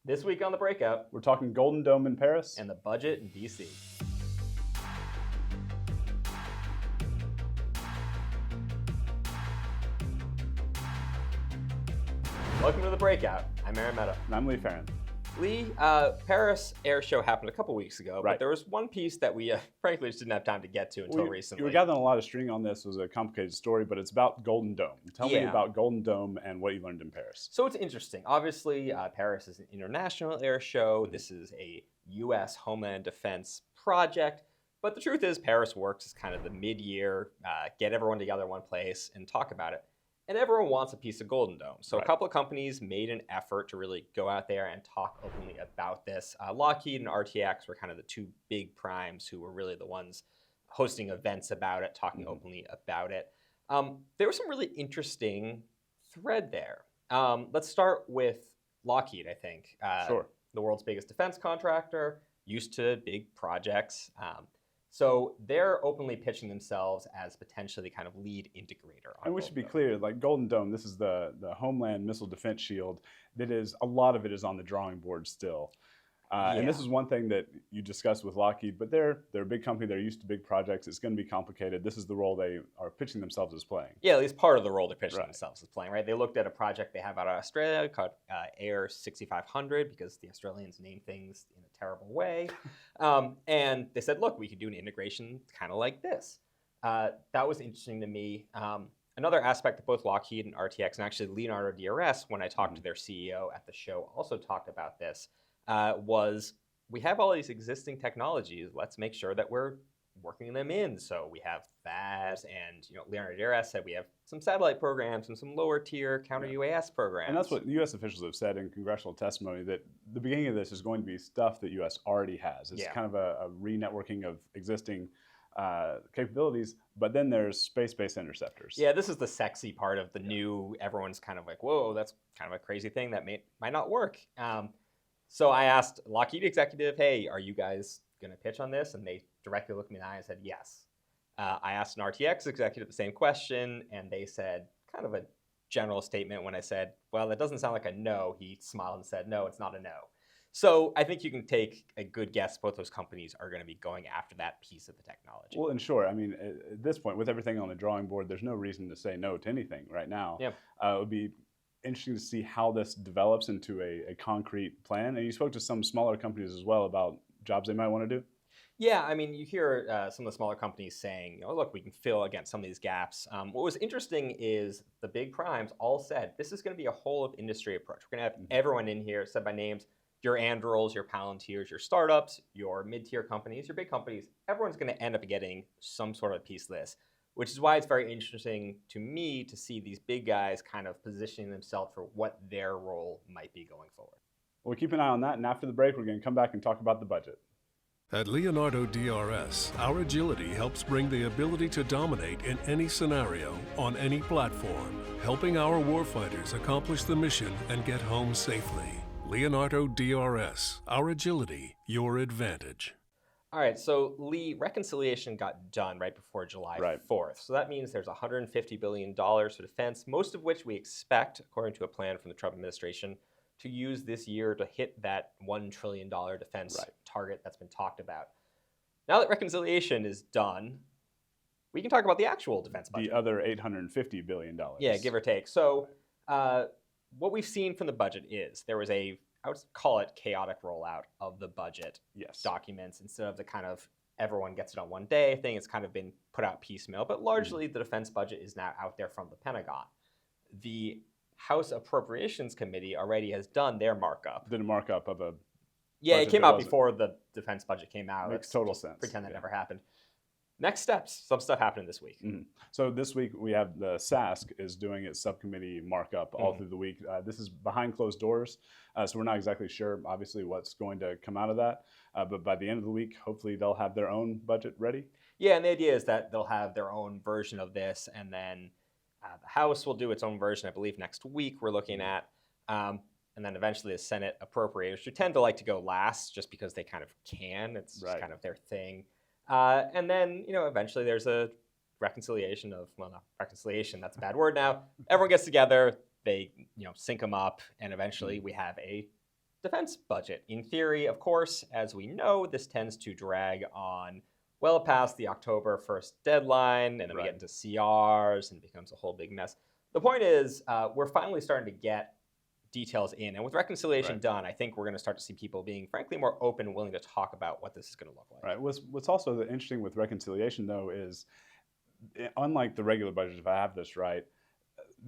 This week on The Breakout, We're talking Golden Dome in Paris. and the budget in DC. Welcome to The Breakout. I'm Mehta. And I'm Lee Ferran. Lee, Paris Air Show happened a couple weeks ago, Right. but there was one piece that we frankly just didn't have time to get to until recently. You were gathering a lot of string on this. It was a complicated story, but it's about Golden Dome. Tell me about Golden Dome and what you learned in Paris. So it's interesting. Obviously, Paris is an international air show. This is a U.S. Homeland Defense project. But the truth is, Paris works as kind of the mid-year, get everyone together in one place and talk about it. And everyone wants a piece of Golden Dome. So a couple of companies made an effort to really go out there and talk openly about this. Lockheed and RTX were kind of the two big primes who were really the ones hosting events about it, talking openly about it. There was some really interesting thread there. Let's start with Lockheed, I think. Sure. The world's biggest defense contractor, used to big projects. So they're openly pitching themselves as potentially the kind of lead integrator. And we should be clear, like Golden Dome, this is the Homeland Missile Defense Shield. That is, a lot of it is on the drawing board still. And this is one thing that you discussed with Lockheed, but they're a big company. They're used to big projects. It's going to be complicated. This is the role they are pitching themselves as playing. Yeah, at least part of the role they're pitching themselves as playing, right? They looked at a project they have out of Australia called Air 6500 because the Australians name things in a terrible way. And they said, look, we could do an integration kind of like this. That was interesting to me. Another aspect that both Lockheed and RTX, and actually Leonardo DRS, when I talked to their CEO at the show, also talked about this. Was we have all these existing technologies. Let's make sure that we're working them in. So we have that, and Leonardo DRS said we have some satellite programs and some lower tier counter UAS programs. And that's what U.S. officials have said in congressional testimony, that the beginning of this is going to be stuff that U.S. already has. It's kind of a re-networking of existing capabilities, but then there's space-based interceptors. Yeah, this is the sexy part of the new. Everyone's kind of like, whoa, that's kind of a crazy thing that might not work. So I asked Lockheed executive, hey, are you guys going to pitch on this? And they directly looked me in the eye and said, yes. I asked an RTX executive the same question, and they said kind of a general statement when I said, well, that doesn't sound like a no. He smiled and said, no, it's not a no. So I think you can take a good guess both those companies are going to be going after that piece of the technology. Well, and sure, I mean, at this point, with everything on the drawing board, there's no reason to say no to anything right now. Yeah. It would be interesting to see how this develops into a concrete plan. And you spoke to some smaller companies as well about jobs they might want to do. Yeah, I mean, you hear some of the smaller companies saying, look, we can fill against some of these gaps. What was interesting is the big primes all said, this is going to be a whole of industry approach. We're going to have everyone in here said by names, your Andurils, your Palantirs, your startups, your mid-tier companies, your big companies. Everyone's going to end up getting some sort of piece of this, which is why it's very interesting to me to see these big guys kind of positioning themselves for what their role might be going forward. Well, keep an eye on that, and after the break, we're going to come back and talk about the budget. At Leonardo DRS, our agility helps bring the ability to dominate in any scenario, on any platform, helping our warfighters accomplish the mission and get home safely. Leonardo DRS, our agility, your advantage. All right, so Lee, reconciliation got done right before July 4th. So that means there's $150 billion for defense, most of which we expect, according to a plan from the Trump administration, to use this year to hit that $1 trillion defense target that's been talked about. Now that reconciliation is done, we can talk about the actual defense budget. The other $850 billion. Yeah, give or take. So what we've seen from the budget is there was I would call it chaotic rollout of the budget documents instead of the kind of everyone gets it on one day thing. It's kind of been put out piecemeal, but largely the defense budget is now out there from the Pentagon. The House Appropriations Committee already has done their markup. Did a markup of a it came out before the defense budget came out. Makes total sense. Pretend that never happened. Next steps. Some stuff happening this week. So this week we have the SASC is doing its subcommittee markup all through the week. This is behind closed doors, so we're not exactly sure, obviously, what's going to come out of that. But by the end of the week, hopefully they'll have their own budget ready. Yeah, and the idea is that they'll have their own version of this, and then the House will do its own version, I believe, next week we're looking at. And then eventually the Senate appropriators, who tend to like to go last just because they kind of can. It's just kind of their thing. And then, eventually there's a reconciliation of, well, not reconciliation, that's a bad word now. Everyone gets together, they, sync them up, and eventually we have a defense budget. In theory, of course, as we know, this tends to drag on well past the October 1st deadline, and then we get into CRs and it becomes a whole big mess. The point is, we're finally starting to get details in, and with reconciliation done, I think we're going to start to see people being, frankly, more open and willing to talk about what this is going to look like. Right. What's also interesting with reconciliation, though, is unlike the regular budget, if I have this right,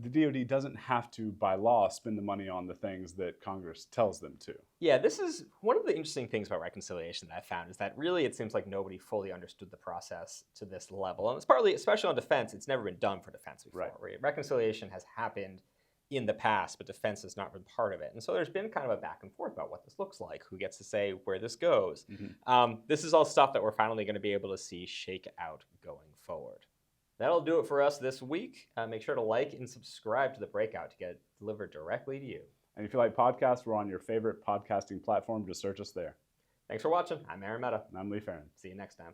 the DoD doesn't have to, by law, spend the money on the things that Congress tells them to. Yeah, this is one of the interesting things about reconciliation that I found, is that really it seems like nobody fully understood the process to this level. And it's partly, especially on defense, it's never been done for defense before. Right? Reconciliation has happened in the past, but defense has not been part of it. And so there's been kind of a back and forth about what this looks like, who gets to say where this goes. This is all stuff that we're finally going to be able to see shake out going forward. That'll do it for us this week. Make sure to like and subscribe to The Breakout to get it delivered directly to you. And if you like podcasts, we're on your favorite podcasting platform. Just search us there. Thanks for watching. I'm Aaron Mehta. And I'm Lee Ferran. See you next time.